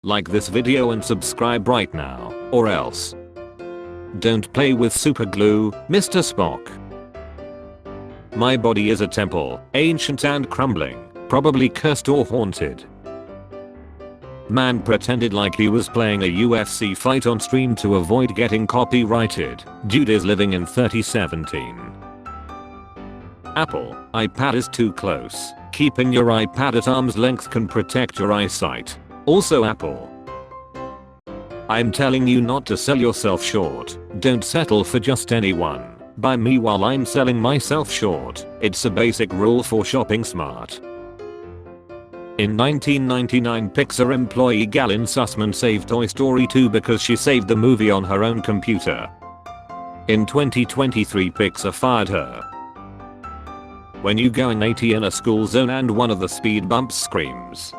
Like this video and subscribe right now, or else. Don't play with super glue, Mr. Spock. My body is a temple, ancient and crumbling, probably cursed or haunted. Man pretended like he was playing a UFC fight on stream to avoid getting copyrighted. Dude is living in 3017. Apple, iPad is too close. Keeping your iPad at arm's length can protect your eyesight. Also Apple. I'm telling you not to sell yourself short. Don't settle for just anyone. Buy me while I'm selling myself short. It's a basic rule for shopping smart. In 1999, Pixar employee Galen Sussman saved Toy Story 2 because she saved the movie on her own computer. In 2023, Pixar fired her. When you going 80 in a school zone and one of the speed bumps screams.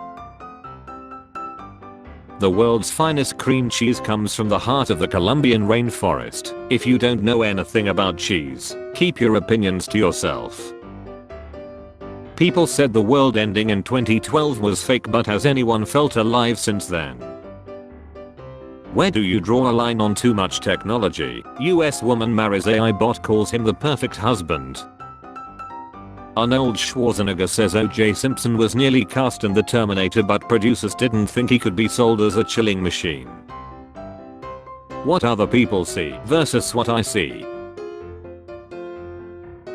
The world's finest cream cheese comes from the heart of the Colombian rainforest. If you don't know anything about cheese, keep your opinions to yourself. People said the world ending in 2012 was fake, but has anyone felt alive since then? Where do you draw a line on too much technology? US woman marries AI bot, calls him the perfect husband. Arnold Schwarzenegger says O.J. Simpson was nearly cast in The Terminator, but producers didn't think he could be sold as a chilling machine. What other people see versus what I see.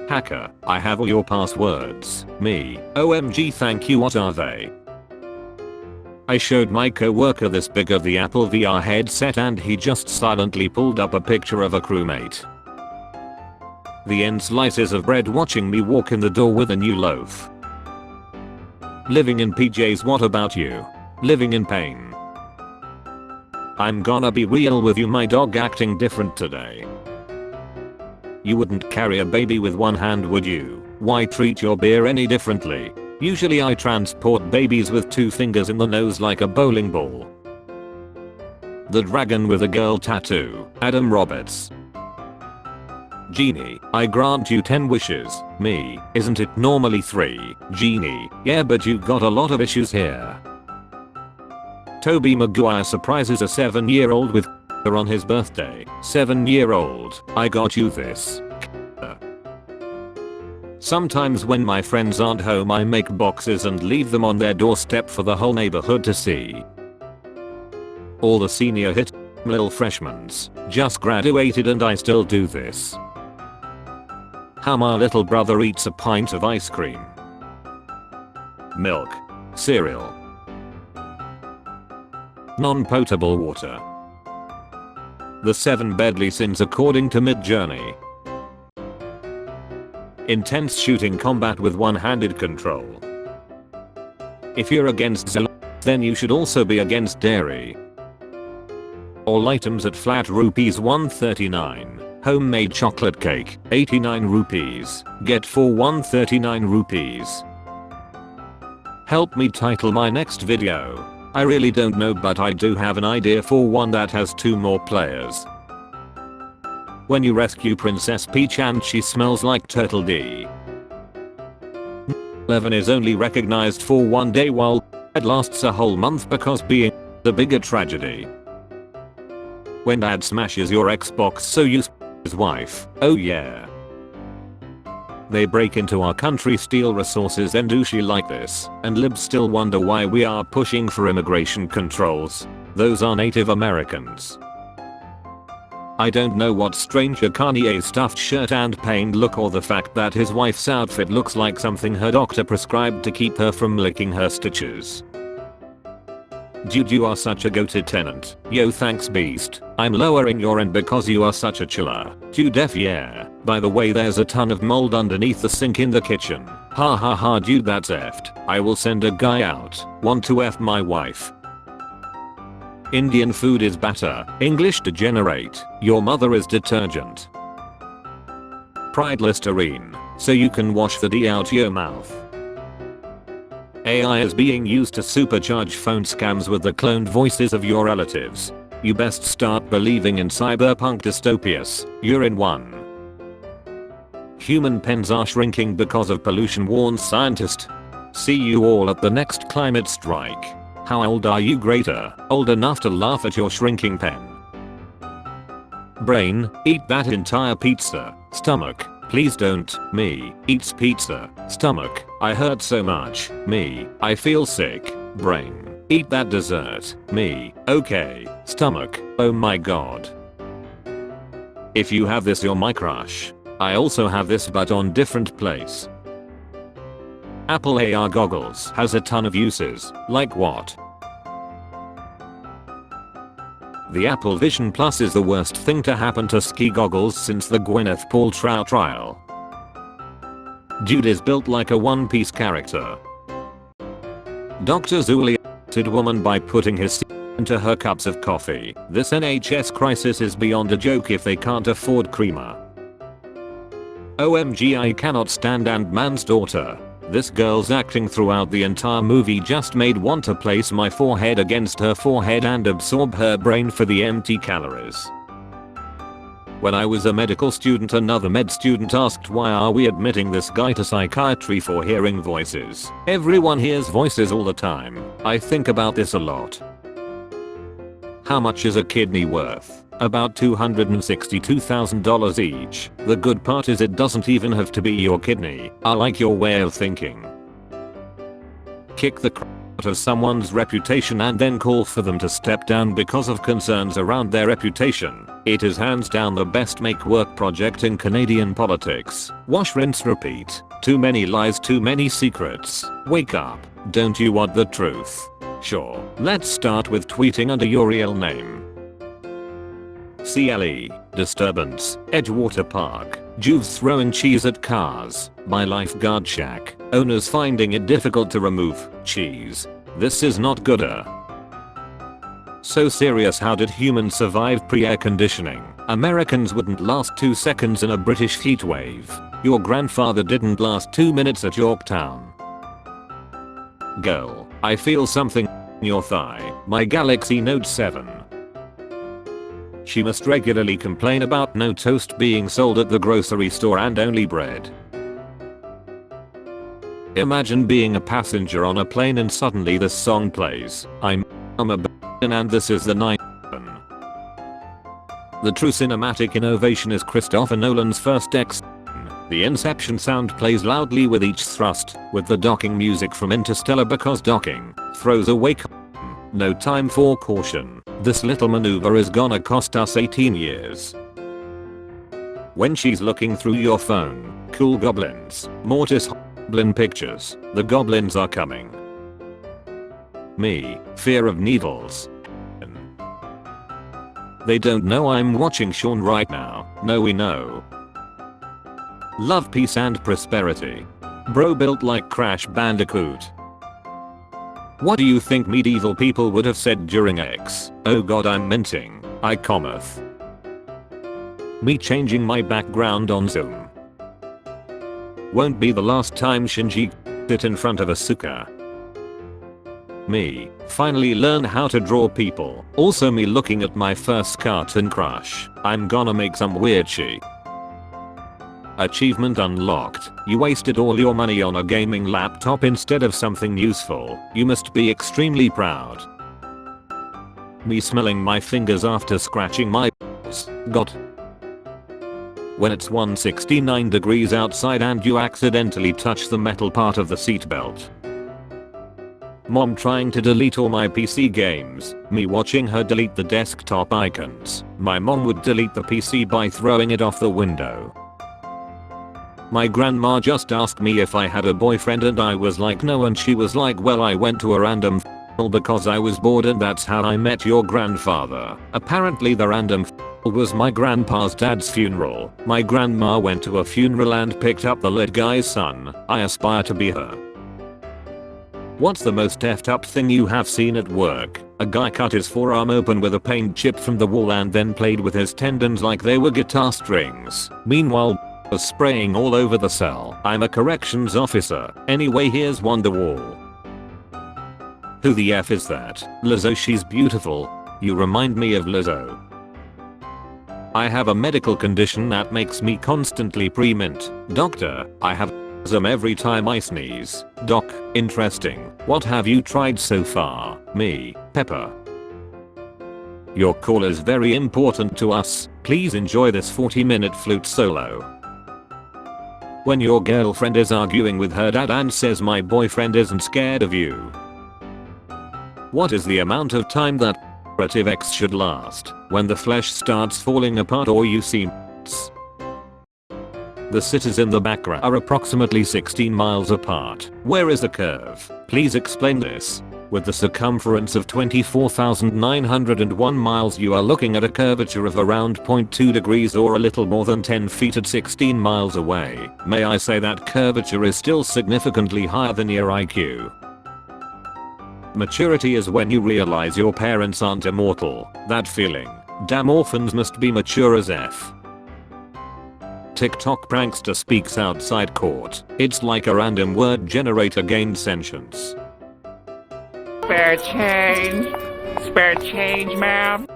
Hacker, I have all your passwords. Me, OMG thank you, what are they? I showed my coworker this big of the Apple VR headset and he just silently pulled up a picture of a crewmate. The end slices of bread watching me walk in the door with a new loaf. Living in PJs, what about you? Living in pain. I'm gonna be real with you, my dog acting different today. You wouldn't carry a baby with one hand, would you? Why treat your beer any differently? Usually I transport babies with 2 fingers in the nose like a bowling ball. The dragon with a girl tattoo, Adam Roberts. Genie, I grant you 10 wishes. Me, isn't it normally 3? Genie, yeah, but you got a lot of issues here. Toby Maguire surprises a 7-year-old with on his birthday. 7-year-old, I got you this. Sometimes when my friends aren't home, I make boxes and leave them on their doorstep for the whole neighborhood to see. All the senior hit lil freshmans just graduated and I still do this. How my little brother eats a pint of ice cream. Milk. Cereal. Non-potable water. The 7 deadly sins according to Midjourney. Intense shooting combat with one-handed control. If you're against then you should also be against dairy. All items at flat rupees 139. Homemade chocolate cake, 89 rupees. Get for 139 rupees. Help me title my next video. I really don't know, but I do have an idea for one that has 2 more players. When you rescue Princess Peach and she smells like Turtle D. 11 is only recognized for 1 day while it lasts a whole month because being the bigger tragedy. When dad smashes your Xbox so you his wife, oh yeah. They break into our country, steal resources and do shit like this, and libs still wonder why we are pushing for immigration controls. Those are Native Americans. I don't know what stranger Kanye's stuffed shirt and pained look, or the fact that his wife's outfit looks like something her doctor prescribed to keep her from licking her stitches. Dude, you are such a goated tenant. Yo, thanks beast. I'm lowering your end because you are such a chiller. Dude F yeah. By the way, there's a ton of mold underneath the sink in the kitchen. Ha ha ha, dude, that's effed. I will send a guy out. Want to F my wife. Indian food is batter. English degenerate. Your mother is detergent. Pride Listerine. So you can wash the D out your mouth. AI is being used to supercharge phone scams with the cloned voices of your relatives. You best start believing in cyberpunk dystopias. You're in one. Human pens are shrinking because of pollution, warns scientist. See you all at the next climate strike. How old are you? Greater, old enough to laugh at your shrinking pen. Brain, eat that entire pizza. Stomach, please don't. Me, eats pizza. Stomach, I hurt so much. Me, I feel sick. Brain, eat that dessert. Me, okay. Stomach, oh my god. If you have this, you're my crush. I also have this, but on different place. Apple AR goggles has a ton of uses. Like what? The Apple Vision Plus is the worst thing to happen to ski goggles since the Gwyneth Paltrow trial. Dude is built like a One Piece character. Dr. Zuli a**ed woman by putting his into her cups of coffee. This NHS crisis is beyond a joke if they can't afford creamer. OMG, I cannot stand Ant-Man's daughter. This girl's acting throughout the entire movie just made want to place my forehead against her forehead and absorb her brain for the empty calories. When I was a medical student, another med student asked, why are we admitting this guy to psychiatry for hearing voices? Everyone hears voices all the time. I think about this a lot. How much is a kidney worth? About $262,000 each. The good part is it doesn't even have to be your kidney. I like your way of thinking. Kick the crap out of someone's reputation and then call for them to step down because of concerns around their reputation. It is hands down the best make work project in Canadian politics. Wash, rinse, repeat. Too many lies, too many secrets. Wake up. Don't you want the truth? Sure. Let's start with tweeting under your real name. CLE, disturbance, Edgewater Park, Juves throwing cheese at cars, by lifeguard shack, owners finding it difficult to remove cheese. This is not good. So serious, how did humans survive pre-air conditioning? Americans wouldn't last 2 seconds in a British heat wave. Your grandfather didn't last 2 minutes at Yorktown. Girl, I feel something in your thigh. My Galaxy Note 7. She must regularly complain about no toast being sold at the grocery store and only bread. Imagine being a passenger on a plane and suddenly this song plays. I'm a and this is the 9. The true cinematic innovation is Christopher Nolan's first X. The Inception sound plays loudly with each thrust, with the docking music from Interstellar because docking throws away no time for caution. This little maneuver is gonna cost us 18 years. When she's looking through your phone, cool goblins, Mortis goblin pictures, the goblins are coming. Me, fear of needles. They don't know I'm watching Sean right now. No, we know. Love, peace and prosperity. Bro built like Crash Bandicoot. What do you think medieval people would have said during X? Oh god, I'm minting. I cometh. Me changing my background on Zoom. Won't be the last time Shinji sit in front of Asuka. Me finally learn how to draw people. Also me looking at my first cartoon crush. I'm gonna make some weird shit. Achievement unlocked. You wasted all your money on a gaming laptop instead of something useful. You must be extremely proud. Me smelling my fingers after scratching my balls. God. When it's 169 degrees outside and you accidentally touch the metal part of the seatbelt. Mom trying to delete all my PC games. Me watching her delete the desktop icons. My mom would delete the PC by throwing it off the window. My grandma just asked me if I had a boyfriend and I was like no, and she was like, well, I went to a random because I was bored and that's how I met your grandfather. Apparently the random was my grandpa's dad's funeral. My grandma went to a funeral and picked up the lit guy's son. I aspire to be her. What's the most effed up thing you have seen at work? A guy cut his forearm open with a paint chip from the wall and then played with his tendons like they were guitar strings. Meanwhile was spraying all over the cell. I'm a corrections officer. Anyway, here's Wonderwall. Who the F is that? Lizzo, she's beautiful. You remind me of Lizzo. I have a medical condition that makes me constantly pre-mint. Doctor, I have every time I sneeze. Doc, interesting. What have you tried so far? Me, pepper. Your call is very important to us. Please enjoy this 40-minute flute solo. When your girlfriend is arguing with her dad and says my boyfriend isn't scared of you. What is the amount of time that relative X should last when the flesh starts falling apart or you see m***s? The cities in the background are approximately 16 miles apart. Where is the curve? Please explain this. With the circumference of 24,901 miles, you are looking at a curvature of around 0.2 degrees or a little more than 10 feet at 16 miles away. May I say that curvature is still significantly higher than your IQ. Maturity is when you realize your parents aren't immortal. That feeling. Damn, orphans must be mature as F. TikTok prankster speaks outside court. It's like a random word generator gained sentience. Spare change, ma'am.